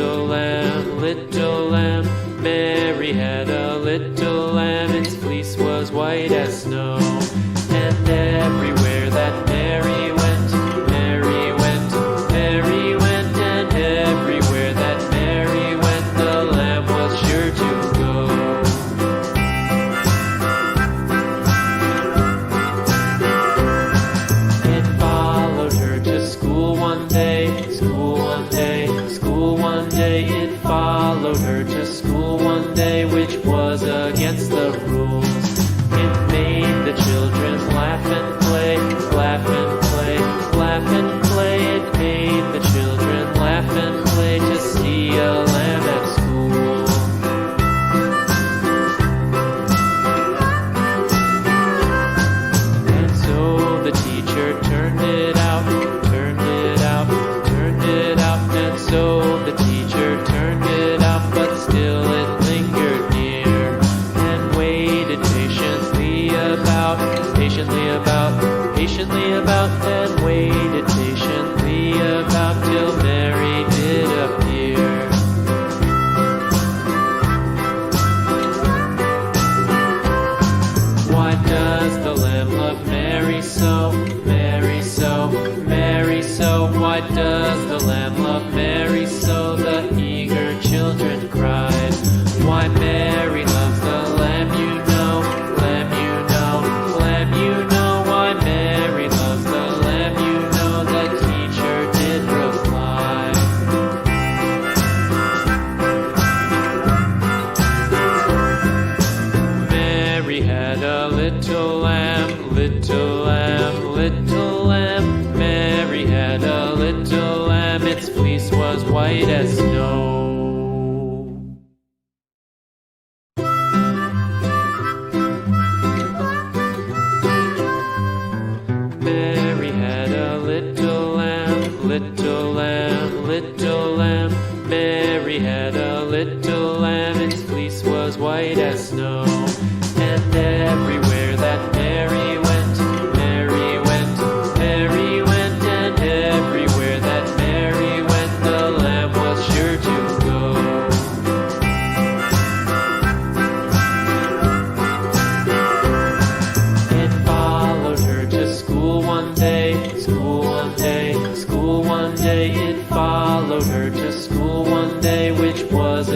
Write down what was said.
little lamb, little lamb. Mary had a little lamb, its fleece was white as snow. And everywhere that Mary went, Mary went, Mary went. And everywhere that Mary went, the lamb was sure to go. It followed her to school one day, school one day, school one day. It followed her to school one day, which was against the rules. It made the children laugh and play, laugh and play, laugh and play. It made the children laugh and play to see a lamb at school. And so the teacher turned it out, turned it out, turned it out. And so the teacher turned it out, but still it lingered near and waited patiently about, patiently about, patiently about, and waited patiently about till Mary did appear. Why does the lamb love Mary so, Mary so, Mary so? Why does the lamb love Mary so? The eager children cried. Why Mary loves the lamb, you know, lamb, you know, lamb, you know. Why Mary loves the lamb, you know, the teacher did reply. Mary had a little lamb, little lamb, little lamb. Mary had a little lamb, its fleece was white as snow. Mary had a little lamb, little lamb, little lamb. Mary had a little lamb, its fleece was white as snow. And everywhere that Mary went, Mary went, Mary went. And everywhere that Mary went, the lamb was sure to go. It followed her to school one day, school one day, school one day. It followed her to school one day, which was